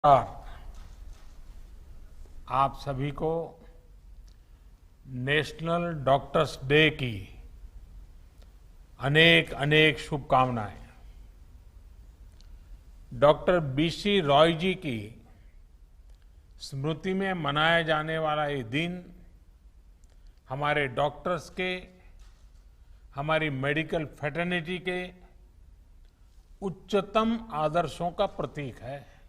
नमस्कार। आप सभी को नेशनल डॉक्टर्स डे की अनेक अनेक शुभकामनाएं। डॉक्टर बीसी रॉय जी की स्मृति में मनाया जाने वाला ये दिन हमारे डॉक्टर्स के, हमारी मेडिकल फ्रेटर्निटी के उच्चतम आदर्शों का प्रतीक है।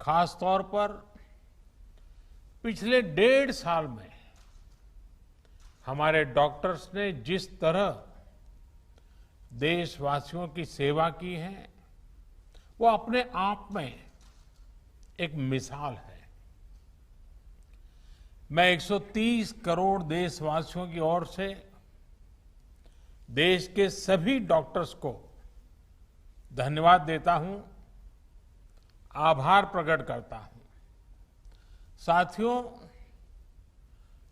खास तौर पर पिछले 1.5 साल में हमारे डॉक्टर्स ने जिस तरह देशवासियों की सेवा की है, वो अपने आप में एक मिसाल है। मैं 130 करोड़ देशवासियों की ओर से देश के सभी डॉक्टर्स को धन्यवाद देता हूं, आभार प्रकट करता हूं। साथियों,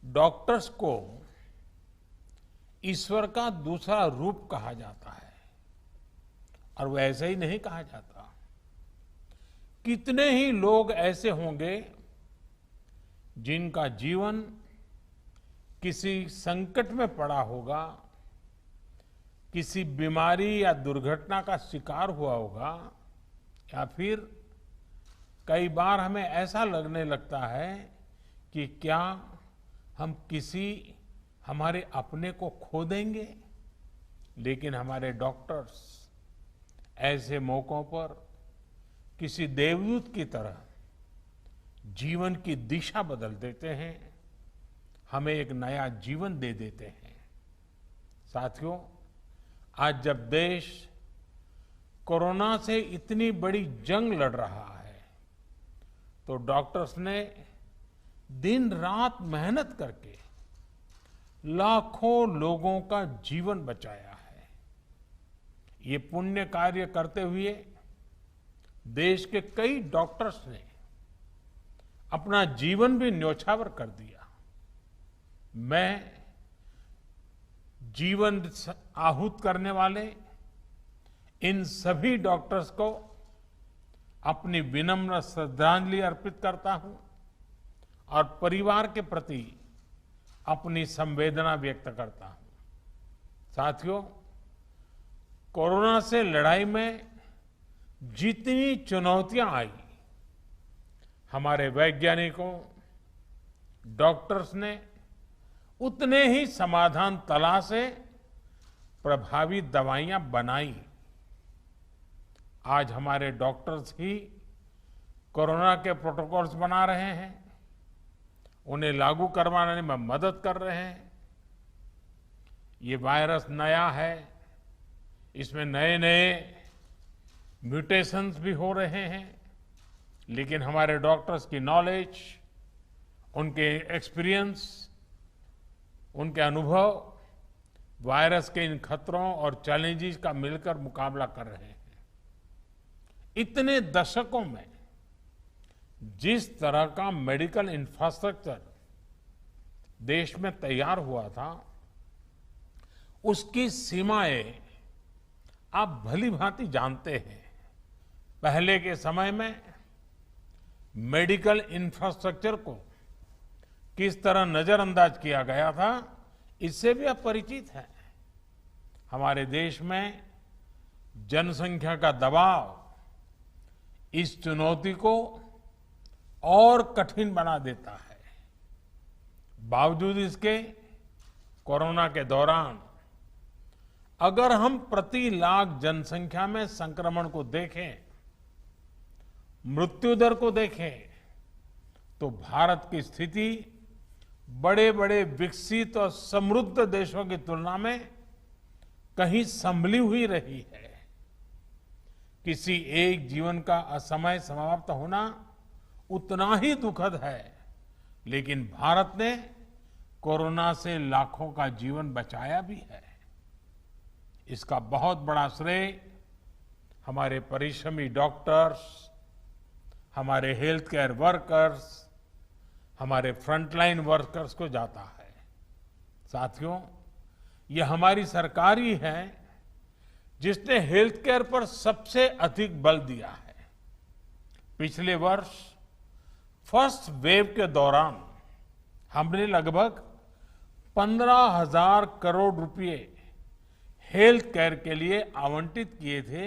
डॉक्टर्स को ईश्वर का दूसरा रूप कहा जाता है और वो ऐसे ही नहीं कहा जाता। कितने ही लोग ऐसे होंगे जिनका जीवन किसी संकट में पड़ा होगा, किसी बीमारी या दुर्घटना का शिकार हुआ होगा, या फिर कई बार हमें ऐसा लगने लगता है कि क्या हम किसी हमारे अपने को खो देंगे। लेकिन हमारे डॉक्टर्स ऐसे मौकों पर किसी देवदूत की तरह जीवन की दिशा बदल देते हैं, हमें एक नया जीवन दे देते हैं। साथियों, आज जब देश कोरोना से इतनी बड़ी जंग लड़ रहा है, तो डॉक्टर्स ने दिन रात मेहनत करके लाखों लोगों का जीवन बचाया है। ये पुण्य कार्य करते हुए देश के कई डॉक्टर्स ने अपना जीवन भी न्यौछावर कर दिया। मैं जीवन आहूत करने वाले इन सभी डॉक्टर्स को अपनी विनम्र श्रद्धांजलि अर्पित करता हूं और परिवार के प्रति अपनी संवेदना व्यक्त करता हूं। साथियों, कोरोना से लड़ाई में जितनी चुनौतियां आई, हमारे वैज्ञानिकों, डॉक्टर्स ने उतने ही समाधान तलाशे, प्रभावी दवाइयां बनाई। आज हमारे डॉक्टर्स ही कोरोना के प्रोटोकॉल्स बना रहे हैं, उन्हें लागू करवाने में मदद कर रहे हैं। ये वायरस नया है, इसमें नए नए म्यूटेशंस भी हो रहे हैं, लेकिन हमारे डॉक्टर्स की नॉलेज, उनके एक्सपीरियंस, उनके अनुभव वायरस के इन खतरों और चैलेंजेस का मिलकर मुकाबला कर रहे हैं। इतने दशकों में जिस तरह का मेडिकल इंफ्रास्ट्रक्चर देश में तैयार हुआ था, उसकी सीमाएं आप भली भांति जानते हैं। पहले के समय में मेडिकल इंफ्रास्ट्रक्चर को किस तरह नजरअंदाज किया गया था, इससे भी आप परिचित हैं। हमारे देश में जनसंख्या का दबाव इस चुनौती को और कठिन बना देता है। बावजूद इसके कोरोना के दौरान अगर हम प्रति लाख जनसंख्या में संक्रमण को देखें, मृत्यु दर को देखें, तो भारत की स्थिति बड़े बड़े विकसित और समृद्ध देशों की तुलना में कहीं संभली हुई रही है। किसी एक जीवन का असमय समाप्त होना उतना ही दुखद है, लेकिन भारत ने कोरोना से लाखों का जीवन बचाया भी है। इसका बहुत बड़ा श्रेय हमारे परिश्रमी डॉक्टर्स, हमारे हेल्थ केयर वर्कर्स, हमारे फ्रंटलाइन वर्कर्स को जाता है। साथियों, ये हमारी सरकार ही है जिसने हेल्थ केयर पर सबसे अधिक बल दिया है। पिछले वर्ष फर्स्ट वेव के दौरान हमने लगभग 15,000 करोड़ रुपए हेल्थ केयर के लिए आवंटित किए थे,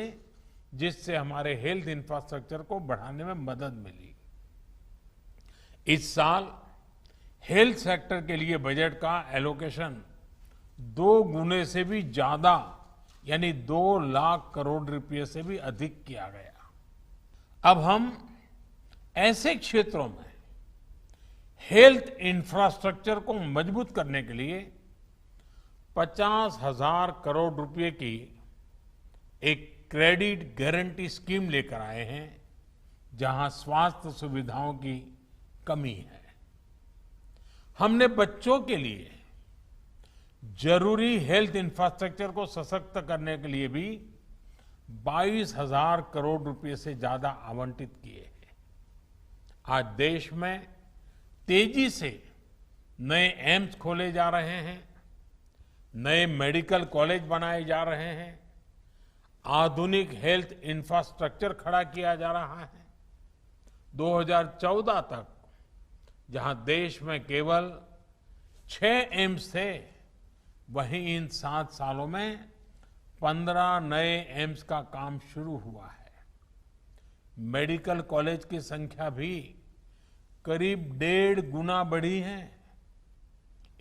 जिससे हमारे हेल्थ इंफ्रास्ट्रक्चर को बढ़ाने में मदद मिली। इस साल हेल्थ सेक्टर के लिए बजट का एलोकेशन 2 गुने से भी ज्यादा यानी 2 लाख करोड़ रुपए से भी अधिक किया गया। अब हम ऐसे क्षेत्रों में हेल्थ इंफ्रास्ट्रक्चर को मजबूत करने के लिए 50,000 करोड़ रुपए की एक क्रेडिट गारंटी स्कीम लेकर आए हैं, जहां स्वास्थ्य सुविधाओं की कमी है। हमने बच्चों के लिए जरूरी हेल्थ इंफ्रास्ट्रक्चर को सशक्त करने के लिए भी 22,000 करोड़ रुपए से ज्यादा आवंटित किए हैं। आज देश में तेजी से नए एम्स खोले जा रहे हैं, नए मेडिकल कॉलेज बनाए जा रहे हैं, आधुनिक हेल्थ इंफ्रास्ट्रक्चर खड़ा किया जा रहा है। 2014 तक जहां देश में केवल 6 एम्स थे, वहीं इन 7 सालों में 15 नए एम्स का काम शुरू हुआ है। मेडिकल कॉलेज की संख्या भी करीब 1.5 गुना बढ़ी है।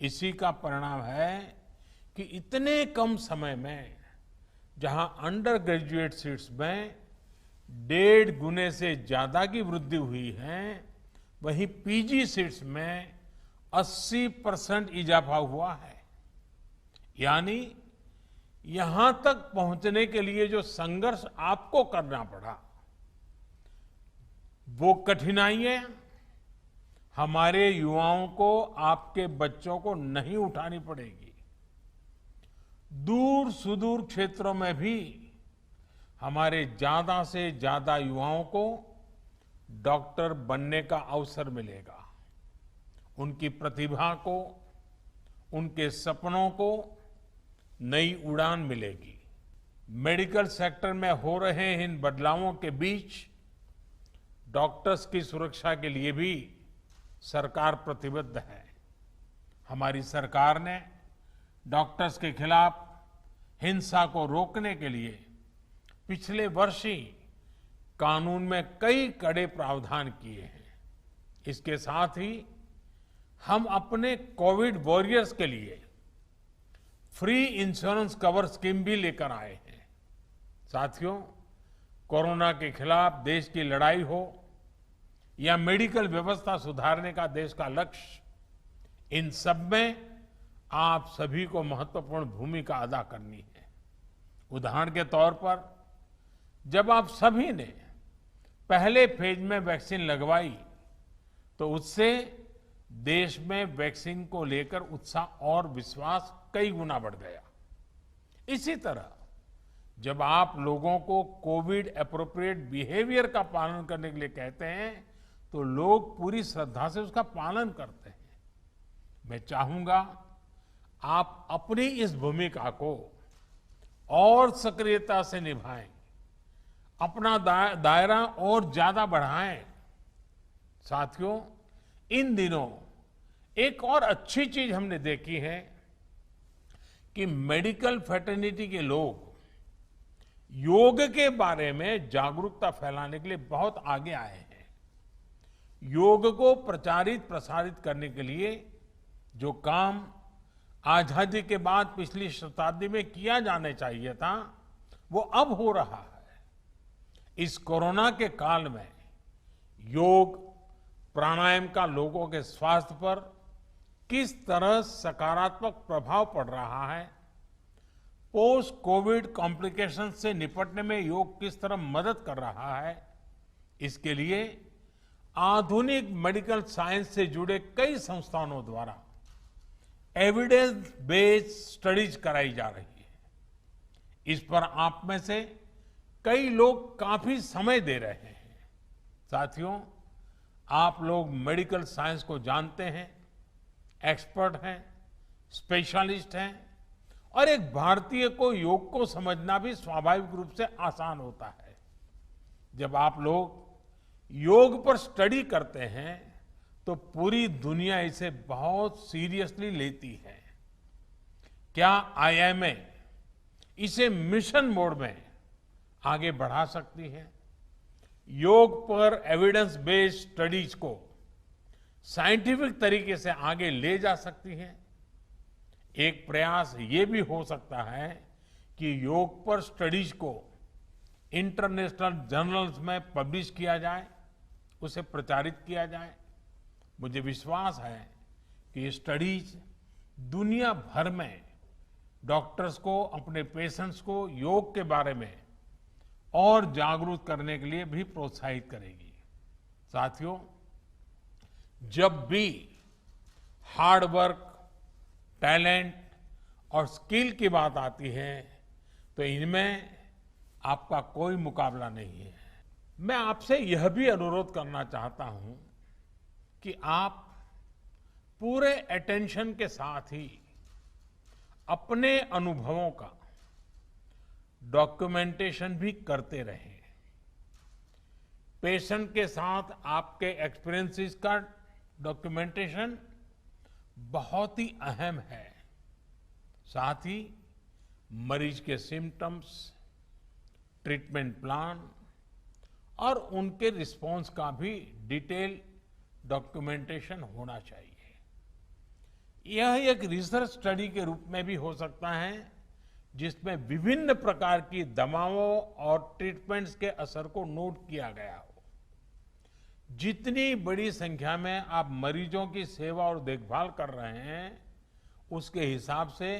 इसी का परिणाम है कि इतने कम समय में जहां अंडर ग्रेजुएट सीट्स में 1.5 गुने से ज्यादा की वृद्धि हुई है, वहीं पीजी सीट्स में 80% इजाफा हुआ है। यानी यहां तक पहुंचने के लिए जो संघर्ष आपको करना पड़ा, वो कठिनाइयां हमारे युवाओं को, आपके बच्चों को नहीं उठानी पड़ेगी। दूर सुदूर क्षेत्रों में भी हमारे ज्यादा से ज्यादा युवाओं को डॉक्टर बनने का अवसर मिलेगा। उनकी प्रतिभा को, उनके सपनों को नई उड़ान मिलेगी। मेडिकल सेक्टर में हो रहे इन बदलावों के बीच डॉक्टर्स की सुरक्षा के लिए भी सरकार प्रतिबद्ध है। हमारी सरकार ने डॉक्टर्स के खिलाफ हिंसा को रोकने के लिए पिछले वर्ष ही कानून में कई कड़े प्रावधान किए हैं। इसके साथ ही हम अपने कोविड वॉरियर्स के लिए फ्री इंश्योरेंस कवर स्कीम भी लेकर आए हैं। साथियों, कोरोना के खिलाफ देश की लड़ाई हो या मेडिकल व्यवस्था सुधारने का देश का लक्ष्य, इन सब में आप सभी को महत्वपूर्ण भूमिका अदा करनी है। उदाहरण के तौर पर, जब आप सभी ने पहले फेज में वैक्सीन लगवाई, तो उससे देश में वैक्सीन को लेकर उत्साह और विश्वास कई गुना बढ़ गया। इसी तरह जब आप लोगों को कोविड एप्रोप्रिएट बिहेवियर का पालन करने के लिए कहते हैं, तो लोग पूरी श्रद्धा से उसका पालन करते हैं। मैं चाहूंगा आप अपनी इस भूमिका को और सक्रियता से निभाएं, अपना दायरा और ज्यादा बढ़ाएं। साथियों, इन दिनों एक और अच्छी चीज हमने देखी है कि मेडिकल फ्रेटर्निटी के लोग योग के बारे में जागरूकता फैलाने के लिए बहुत आगे आए हैं। योग को प्रचारित प्रसारित करने के लिए जो काम आजादी के बाद पिछली शताब्दी में किया जाना चाहिए था, वो अब हो रहा है। इस कोरोना के काल में योग प्राणायाम का लोगों के स्वास्थ्य पर किस तरह सकारात्मक प्रभाव पड़ रहा है, पोस्ट कोविड कॉम्प्लिकेशन से निपटने में योग किस तरह मदद कर रहा है, इसके लिए आधुनिक मेडिकल साइंस से जुड़े कई संस्थानों द्वारा एविडेंस बेस्ड स्टडीज कराई जा रही है। इस पर आप में से कई लोग काफी समय दे रहे हैं। साथियों, आप लोग मेडिकल साइंस को जानते हैं, एक्सपर्ट हैं, स्पेशलिस्ट हैं, और एक भारतीय को योग को समझना भी स्वाभाविक रूप से आसान होता है। जब आप लोग योग पर स्टडी करते हैं तो पूरी दुनिया इसे बहुत सीरियसली लेती है। क्या आईएमए इसे मिशन मोड में आगे बढ़ा सकती है? योग पर एविडेंस बेस्ड स्टडीज को साइंटिफिक तरीके से आगे ले जा सकती है। एक प्रयास ये भी हो सकता है कि योग पर स्टडीज को इंटरनेशनल जर्नल्स में पब्लिश किया जाए, उसे प्रचारित किया जाए। मुझे विश्वास है कि ये स्टडीज दुनिया भर में डॉक्टर्स को, अपने पेशेंट्स को योग के बारे में और जागरूक करने के लिए भी प्रोत्साहित करेगी। साथियों, जब भी हार्ड वर्क, टैलेंट और स्किल की बात आती है तो इनमें आपका कोई मुकाबला नहीं है। मैं आपसे यह भी अनुरोध करना चाहता हूं कि आप पूरे अटेंशन के साथ ही अपने अनुभवों का डॉक्यूमेंटेशन भी करते रहें। पेशेंट के साथ आपके एक्सपीरियंसेस का डॉक्यूमेंटेशन बहुत ही अहम है। साथ ही मरीज के सिम्टम्स, ट्रीटमेंट प्लान और उनके रिस्पॉन्स का भी डिटेल डॉक्यूमेंटेशन होना चाहिए। यह एक रिसर्च स्टडी के रूप में भी हो सकता है जिसमें विभिन्न प्रकार की दवाओं और ट्रीटमेंट्स के असर को नोट किया गया हो। जितनी बड़ी संख्या में आप मरीजों की सेवा और देखभाल कर रहे हैं, उसके हिसाब से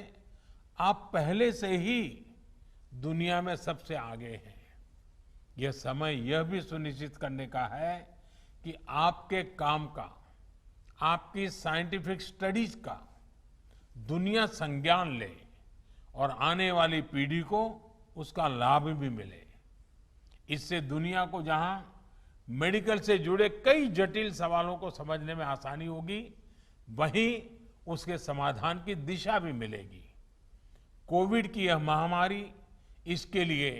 आप पहले से ही दुनिया में सबसे आगे हैं। यह समय यह भी सुनिश्चित करने का है कि आपके काम का, आपकी साइंटिफिक स्टडीज का दुनिया संज्ञान ले और आने वाली पीढ़ी को उसका लाभ भी मिले। इससे दुनिया को जहां मेडिकल से जुड़े कई जटिल सवालों को समझने में आसानी होगी, वहीं उसके समाधान की दिशा भी मिलेगी। कोविड की यह महामारी इसके लिए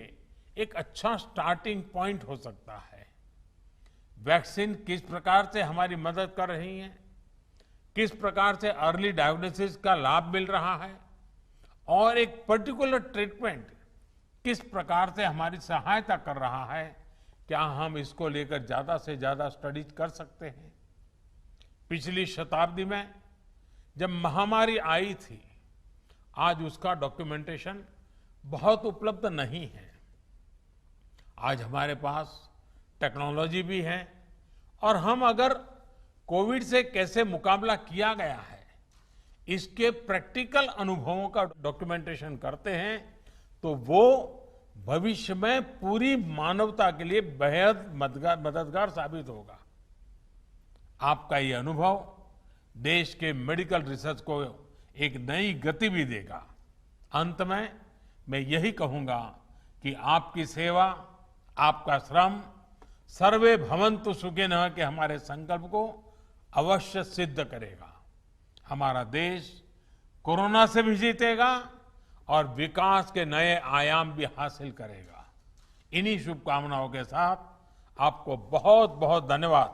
एक अच्छा स्टार्टिंग पॉइंट हो सकता है। वैक्सीन किस प्रकार से हमारी मदद कर रही है, किस प्रकार से अर्ली डायग्नोसिस का लाभ मिल रहा है और एक पर्टिकुलर ट्रीटमेंट किस प्रकार से हमारी सहायता कर रहा है, क्या हम इसको लेकर ज्यादा से ज्यादा स्टडीज कर सकते हैं? पिछली शताब्दी में जब महामारी आई थी, आज उसका डॉक्यूमेंटेशन बहुत उपलब्ध नहीं है। आज हमारे पास टेक्नोलॉजी भी है और हम अगर कोविड से कैसे मुकाबला किया गया है, इसके प्रैक्टिकल अनुभवों का डॉक्यूमेंटेशन करते हैं तो वो भविष्य में पूरी मानवता के लिए बेहद मददगार साबित होगा। आपका ये अनुभव देश के मेडिकल रिसर्च को एक नई गति भी देगा। अंत में मैं यही कहूंगा कि आपकी सेवा, आपका श्रम सर्वे भवन्तु सुखिनः के हमारे संकल्प को अवश्य सिद्ध करेगा। हमारा देश कोरोना से भी जीतेगा और विकास के नए आयाम भी हासिल करेगा। इन्हीं शुभकामनाओं के साथ आपको बहुत बहुत धन्यवाद।